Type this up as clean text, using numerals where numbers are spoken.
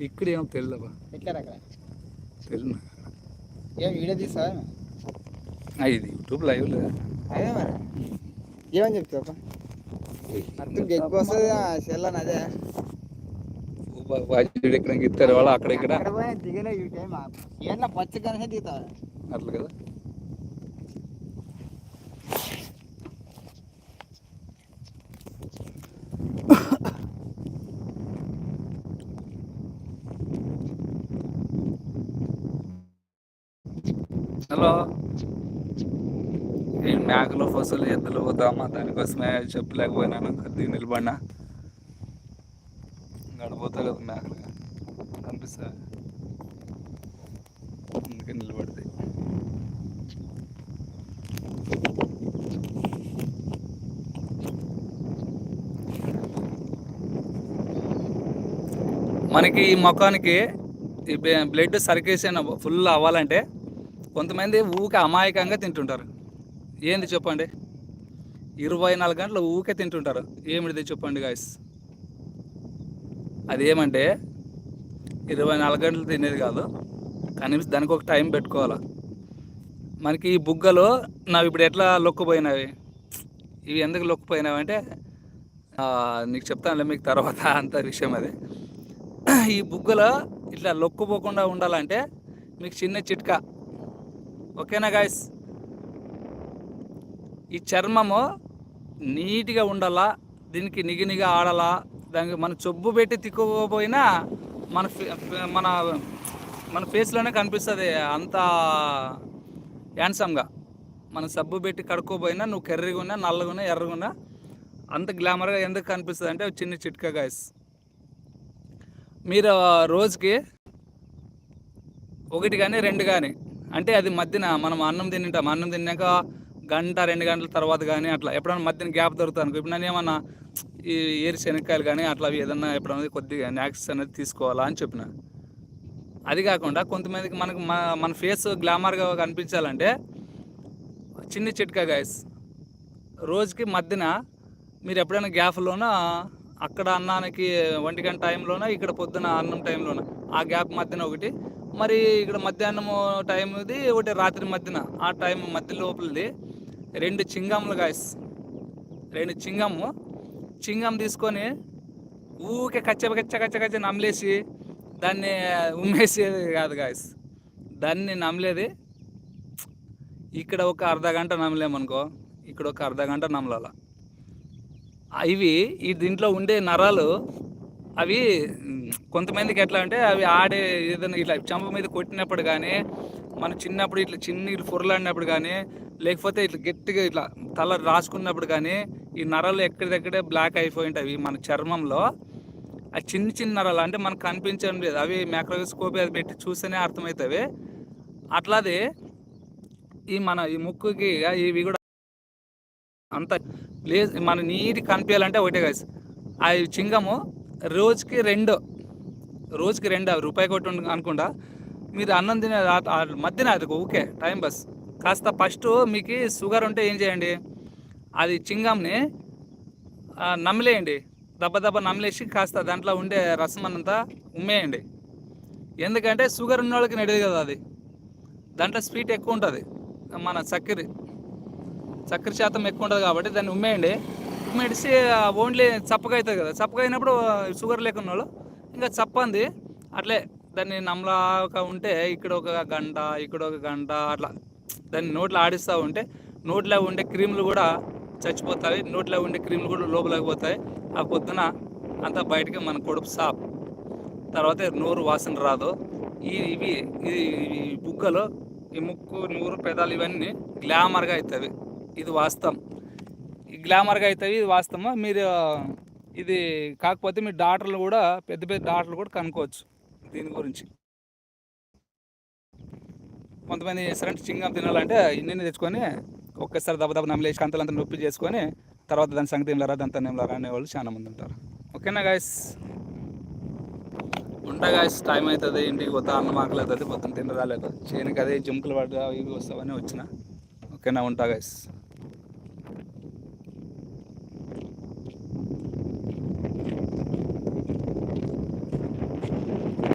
ఇక్కడ ఏమో తెలియదు ఎట్లా అక్కడ తెలియదు ఏం వీడియో తీస్తా ఇది యూట్యూబ్ లైవ్ లేదా అదే మరి ఏమని చెప్తావు అర్థం ఎక్కువ వస్తుంది సెల్లని అదే ఇక్కడ ఇస్తారు వాళ్ళు అక్కడ ఇక్కడ దిగలే ఈ టైం ఏమన్నా పచ్చగానే దిగుతా అట్లా కదా. హలో ఈ మేకలు ఫసలు ఎద్దులు పోతామా దానికోసమే చెప్పలేకపోయినాను కొద్దిగా నిలబడినా గడిపోతా కదా మేకలు కనిపిస్తా అందుకే నిలబడితే మనకి ఈ ముఖానికి ఈ బ్లడ్ సర్క్యులేషన్ ఫుల్ అవ్వాలంటే కొంతమంది ఊకే అమాయకంగా తింటుంటారు. ఏంది చెప్పండి, 24 గంటలు ఊకే తింటుంటారు. ఏమిటిది చెప్పండి గాయస్, అదేమంటే 24 గంటలు తినేది కాదు, కనీసం దానికి ఒక టైం పెట్టుకోవాలి. మనకి ఈ బుగ్గలు నావి ఇప్పుడు ఎట్లా లొక్కుపోయినవి, ఇవి ఎందుకు లొక్కుపోయినవి అంటే నీకు చెప్తానులే మీకు తర్వాత అంత విషయం అది. ఈ బుగ్గలు ఇట్లా లొక్కుపోకుండా ఉండాలంటే మీకు చిన్న చిట్కా, ఓకేనా గాయస్? ఈ చర్మము నీట్గా ఉండాలా, దీనికి నిగినిగా ఆడాలా, దానికి మన చొబ్బు పెట్టి తిక్కుపోయినా మన మన మన ఫేస్లోనే కనిపిస్తుంది అంత హ్యాండ్సమ్గా. మన సబ్బు పెట్టి కడుక్కోపోయినా నువ్వు కర్రీగా ఉన్నా, నల్లగా ఉన్నా, ఎర్రగా ఉన్నా అంత గ్లామర్గా ఎందుకు కనిపిస్తుంది అంటే చిన్న చిట్కా గాయస్. మీరు రోజుకి 1 కానీ 2 కానీ, అంటే అది మధ్యన మనం అన్నం తింటాం, అన్నం తిన్నాక 1-2 గంటల తర్వాత కానీ అట్లా ఎప్పుడైనా మధ్యన గ్యాప్ దొరుకుతాను. ఇప్పుడు నేను ఏమన్నా ఈ ఏరు శనక్కాయలు కానీ అట్లా ఏదన్నా ఎప్పుడైనా కొద్దిగా స్నాక్స్ అనేది తీసుకోవాలా అని చెప్పిన. అది కాకుండా కొంతమందికి మనకు మన ఫేస్ గ్లామర్గా కనిపించాలంటే చిన్న చిట్కా గాయస్, రోజుకి మధ్యన మీరు ఎప్పుడైనా గ్యాప్లోన అక్కడ అన్నానికి 1 గంట టైంలోన, ఇక్కడ పొద్దున అన్నం టైంలోన, ఆ గ్యాప్ మధ్యన ఒకటి, మరి ఇక్కడ మధ్యాహ్నము టైంది ఒకటి, రాత్రి మధ్యన ఆ టైం మధ్య లోపలిది 2 చింగంలు గాయస్. 2 చింగం తీసుకొని ఊకే కచ్చ నమిలేసి దాన్ని ఉమ్మేసేది కాదు గాయస్. దాన్ని నమిలేది ఇక్కడ ఒక అర్ధగంట నమలేమనుకో, ఇక్కడ ఒక అర్ధగంట నమలాల. ఇవి ఈ దీంట్లో ఉండే నరాలు అవి కొంతమందికి ఎట్లా అంటే అవి ఆడే ఏదైనా ఇట్లా చెంప మీద కొట్టినప్పుడు కానీ, మన చిన్నప్పుడు ఇట్లా ఇట్లా ఫుర్లాడినప్పుడు కానీ, లేకపోతే ఇట్లా గట్టిగా ఇట్లా తల రాసుకున్నప్పుడు కానీ ఈ నరాలు ఎక్కడిదక్కడే బ్లాక్ అయిపోయి ఉంటాయి మన చర్మంలో. ఆ చిన్న నరాలు అంటే మనకు కనిపించడం లేదు, అవి మైక్రోస్కోప్ అది పెట్టి చూస్తేనే అర్థమవుతాయి. అట్లాది ఈ ముక్కుకి ఇవి కూడా అంత ప్లేస్ మన నీటి కనిపించాలంటే ఒకటే కాదు. ఆ చింగము రోజుకి 2 రూపాయి కొట్టి అనుకుంటా. మీరు అన్నం తినే మధ్యన అది ఓకే టైం బస్ కాస్త ఫస్ట్ మీకు షుగర్ ఉంటే ఏం చేయండి, అది చింగంని నమిలేయండి, దెబ్బ నమిలేసి కాస్త దాంట్లో ఉండే రసం అంతా ఉమ్మేయండి. ఎందుకంటే షుగర్ ఉన్న వాళ్ళకి నడిది కదా, అది దాంట్లో స్వీట్ ఎక్కువ ఉంటుంది, మన చక్కెర శాతం ఎక్కువ ఉంటుంది కాబట్టి దాన్ని ఉమ్మేసి ఓన్లీ చప్పగా అవుతుంది కదా. చప్పగా అయినప్పుడు షుగర్ లేకున్న వాళ్ళు ఇంకా చప్పంది అట్లే దాన్ని నమ్మలాగా ఉంటే ఇక్కడ ఒక గంట, ఇక్కడ ఒక గంట అట్లా దాన్ని నోట్లో ఆడిస్తూ ఉంటే నోట్లో ఉండే క్రీములు కూడా చచ్చిపోతాయి, నోట్లో ఉండే క్రీములు కూడా లోపలికి పోతాయి. ఆ పొద్దున అంతా బయటకి మన కొడుపు సాప్, తర్వాత నోరు వాసన రాదు. ఇవి బుగ్గలు, ఈ ముక్కు, నోరు, పెదాలు ఇవన్నీ గ్లామర్గా అవుతాయి. ఇది వాస్తవం, ఈ గ్లామర్గా అవుతాయి, ఇది వాస్తవం. మీరు ఇది కాకపోతే మీ డాక్టర్లు కూడా పెద్ద డాక్టర్లు కూడా కనుక్కోవచ్చు దీని గురించి. కొంతమంది చేస్తారంటే చింగం తినాలంటే ఇన్ని తెచ్చుకొని ఒక్కసారి దెబ్బ నమ్మలేసి అంతలంతా నొప్పి చేసుకొని తర్వాత దాని సంగతి ఏం లేరా దాంతో ఏం లేరా అనేవాళ్ళు చాలా మంది ఉంటారు. ఓకేనా గాయస్? ఉంటా గాయస్, టైం అవుతుంది, ఇంటికి పోతా, అన్నం ఆకలి అవుతుంది, పొద్దున్న తిన్న రాలేదు, చేయనికి అదే జంకులు పడ్డా ఇవి వస్తావని వచ్చిన. ఓకేనా? ఉంటా గాయస్.